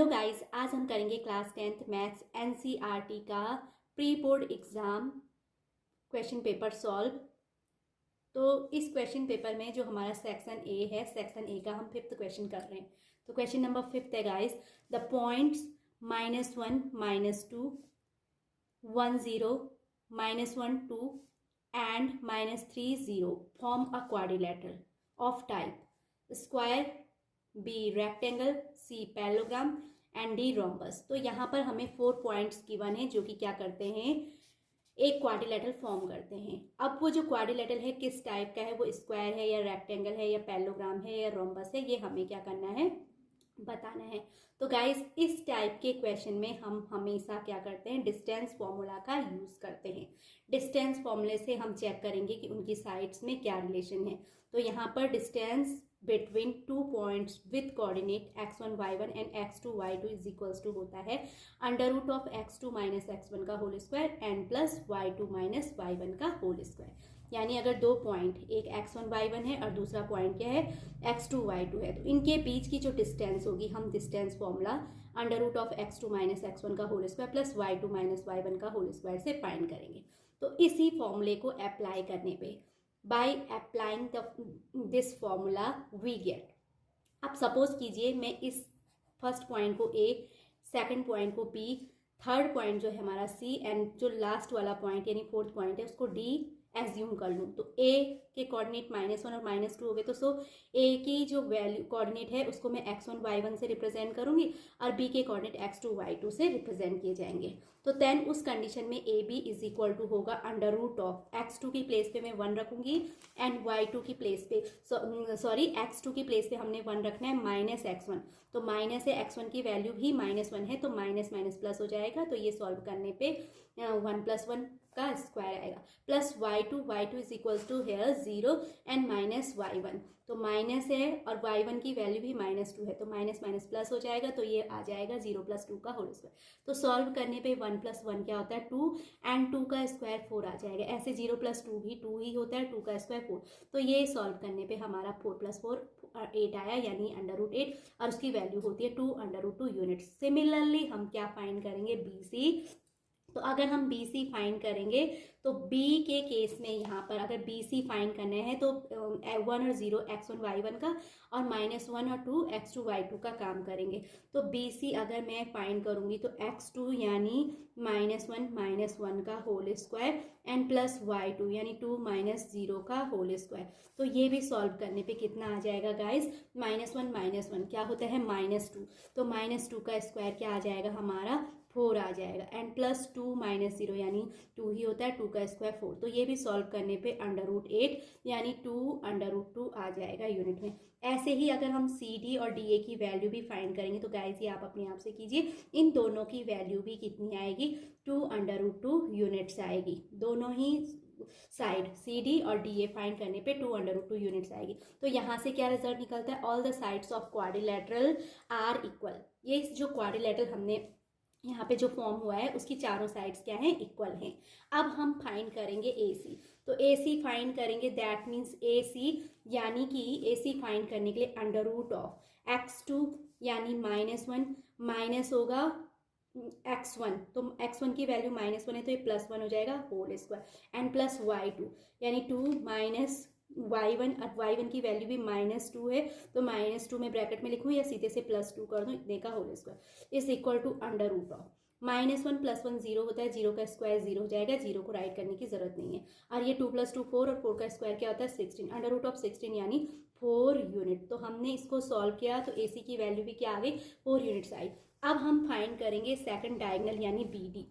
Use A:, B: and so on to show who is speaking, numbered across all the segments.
A: Hello guys, आज हम करेंगे क्लास 10th मैथ्स एनसीईआरटी का pre board exam question paper solve. तो इस क्वेश्चन पेपर में जो हमारा सेक्शन ए है, सेक्शन ए का हम 5th क्वेश्चन कर रहे हैं। तो क्वेश्चन नंबर 5 है guys, the points -1 -2 1 0 -1 2 and -3 0 form a quadrilateral of type square, B rectangle, C parallelogram and D rhombus. तो यहाँ पर हमें 4 पॉइंट्स गिवन है जो कि क्या करते हैं, एक क्वाड्रिलेटरल फॉर्म करते हैं। अब वो जो क्वाड्रिलेटरल है किस टाइप का है, वो स्क्वायर है या रेक्टेंगल है या पैरेललोग्राम है या रोम्बस है, ये हमें क्या करना है, बताना है। तो गाइस, इस टाइप के क्वेश्चन में हम हमेशा क्या करते हैं, डिस्टेंस फॉर्मूला का यूज करते हैं। डिस्टेंस फॉर्मूले से हम चेक करेंगे कि उनकी साइड्स में क्या रिलेशन है। तो यहाँ पर distance between 2 points with coordinate x1 y1 and x2 y2 is equals to होता है under root of x2 minus x1 का whole square and plus y2 minus y1 का होल स्क्वायर। यानी अगर दो पॉइंट, एक x1 y1 है और दूसरा पॉइंट क्या है, x2 y2 है, तो इनके बीच की जो डिस्टेंस होगी, हम distance formula under root of x2 minus x1 का whole square plus y2 minus y1 का होल स्क्वायर से फाइंड करेंगे। तो इसी फॉर्मूले को अप्लाई करने पे, by applying this formula we get. अब सपोज कीजिए मैं इस फर्स्ट पॉइंट को ए, सेकंड पॉइंट को बी, थर्ड पॉइंट जो है हमारा सी एंड जो लास्ट वाला पॉइंट यानी फोर्थ पॉइंट है उसको डी एज्यूम कर लूँ। तो ए के कोऑर्डिनेट -1 और -2 हो गए, तो सो ए की जो वैल्यू कोऑर्डिनेट है उसको मैं x1 y1 से रिप्रेजेंट करूंगी और बी के कोऑर्डिनेट x2 y2 से रिप्रेजेंट किए जाएंगे। तो देन उस कंडीशन में A B is equal to होगा अंडर रूट ऑफ x2 की प्लेस पे मैं 1 रखूंगी एंड y2 की प्लेस पे x2 की प्लेस पे हमने 1 रखना है -x1। तो माइनस है, x1 की वैल्यू भी -1 है, तो माइनस माइनस प्लस हो जाएगा। तो ये सॉल्व करने पे 1 + 1 का स्क्वायर आएगा plus y2 is equals to here 0 and minus y1। तो माइनस है और y1 की वैल्यू भी -2 है, तो माइनस माइनस प्लस हो जाएगा। तो ये आ जाएगा 0 + 2 का होल स्क्वायर। तो सॉल्व करने पे 1 + 1 क्या होता है 2 एंड 2 का स्क्वायर 4 आ जाएगा। ऐसे 0 + 2 भी 2 ही होता है, 2 का स्क्वायर 4। तो ये सॉल्व करने पे हमारा 4 + 4 8 आया, यानी अंडर रूट 8, और उसकी वैल्यू होती है 2 अंडर रूट 2 यूनिट्स। सिमिलरली हम क्या फाइंड करेंगे, BC। तो अगर हम BC फाइंड करेंगे तो B के केस में यहाँ पर अगर BC फाइंड करना है तो 1 और 0 x1 y1 का और -1 और 2 x2 y2 का काम करेंगे। तो BC अगर मैं फाइंड करूंगी तो x2 यानी -1 -1 का whole square and plus y2 यानी 2 - 0 का होल स्क्वायर। तो ये भी सॉल्व करने पे कितना आ जाएगा गाइस, -1 -1 क्या होता है -2। तो -2 का स्क्वायर क्या आ जाएगा हमारा 4 आ जाएगा एंड प्लस 2 - 0 यानी 2 ही होता है, 2 का स्क्वायर 4। तो ये भी सॉल्व करने पे अंडर रूट 8 यानी 2 अंडर रूट 2 आ जाएगा यूनिट में। ऐसे ही अगर हम CD और DA की वैल्यू भी फाइंड करेंगे तो गाइस ये आप अपने आप से कीजिए, इन दोनों की वैल्यू भी कितनी आएगी, 2 अंडर रूट 2 यूनिट्स आएगी। दोनों ही साइड CD और DA फाइंड करने पे 2 अंडर रूट 2 यूनिट्स आएगी। तो यहाँ से क्या रिजल्ट निकलता है, all the sides of quadrilateral are equal. ये जो क्वाड्रिलेटरल हमने यहाँ पे जो फॉर्म हुआ है उसकी चारों साइड्स क्या हैं, इक्वल हैं। अब हम फाइंड करेंगे AC। तो AC फाइंड करेंगे, दैट मीन्स AC यानी कि AC फाइंड करने के लिए अंडर रूट ऑफ x2 यानी -1 माइनस होगा x1, तो x1 की वैल्यू -1 है तो ये +1 हो जाएगा whole square and plus y2 यानी 2 माइनस y1 और y1 की वैल्यू भी -2 है, तो -2 में ब्रैकेट में लिखूँ या सीधे से +2 कर दूँ, इतने का whole square is equal to under root of -1 + 1 0 होता है, 0 का स्क्वायर 0 हो जाएगा, 0 को राइट करने की जरूरत नहीं है। और ये 2 + 2 4 और 4 का स्क्वायर क्या होता है 16, अंडर रूट ऑफ 16 यानी 4 यूनिट। तो हमने इसको सॉल्व किया तो AC की वैल्यू भी क्या आ गई, 4 यूनिट्स आई। अब हम फाइंड करेंगे सेकंड डायगोनल यानी BD।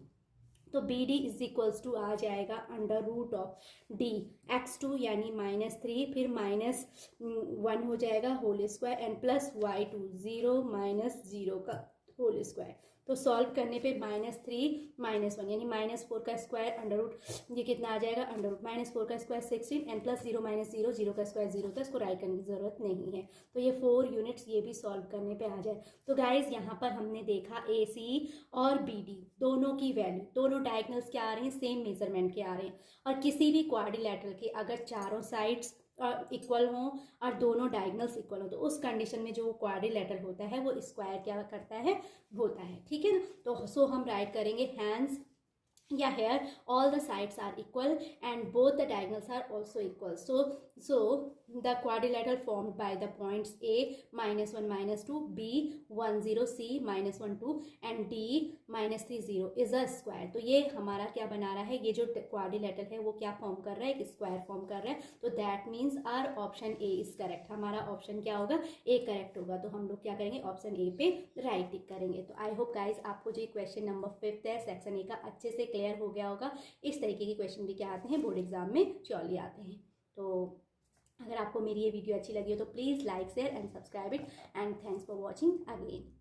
A: तो BD इज इक्वल्स टू आ जाएगा under root of D x2 यानी -3 फिर -1 हो जाएगा whole square and plus y2 0 - 0 का होल स्क्वायर। तो सॉल्व करने पे -3 -1 यानी -4 का स्क्वायर अंडर रूट, ये कितना आ जाएगा अंडर रूट -4 का स्क्वायर 16 एंड प्लस 0 - 0 0 का स्क्वायर 0 था, इसको राइट करने की जरूरत नहीं है। तो ये 4 यूनिट्स ये भी सॉल्व करने पे आ जाए। तो गाइज यहाँ पर हमने देखा AC और BD दोनों की वैल्यू, दोनों डायगोनल्स क्या आ रहे हैं, सेम मेजरमेंट के आ रहे हैं। और किसी भी क्वाड्रिलेटरल के अगर चारों साइड्स इक्वल हों और दोनों डायगनल्स इक्वल हों, तो उस कंडीशन में जो क्वाड्रिलेटरल होता है वो स्क्वायर क्या करता है, होता है। ठीक है ना। तो सो हम राइट करेंगे हैंस या here all the sides are equal and both the diagonals are also equal. So the quadrilateral formed by the points A -1 -2, B 1 0, C -1 2 and D -3 0 is a square. तो ये हमारा क्या बना रहा है, ये जो क्वाड्रिलेटरल है वो क्या फॉर्म कर रहा है, एक स्क्वायर फॉर्म कर रहा है। तो that means our option A is correct. हमारा ऑप्शन क्या होगा, ए करेक्ट होगा। तो हम लोग क्या करेंगे, ऑप्शन ए पे राइट टिक करेंगे। तो आई होप गाइज आपको जो क्वेश्चन नंबर 5 है सेक्शन ए का अच्छे से क्लियर हो गया होगा। इस तरीके के क्वेश्चन भी क्या आते हैं, बोर्ड एग्जाम में श्योरली आते हैं। तो अगर आपको मेरी ये वीडियो अच्छी लगी हो तो please like share and subscribe it and thanks for watching again.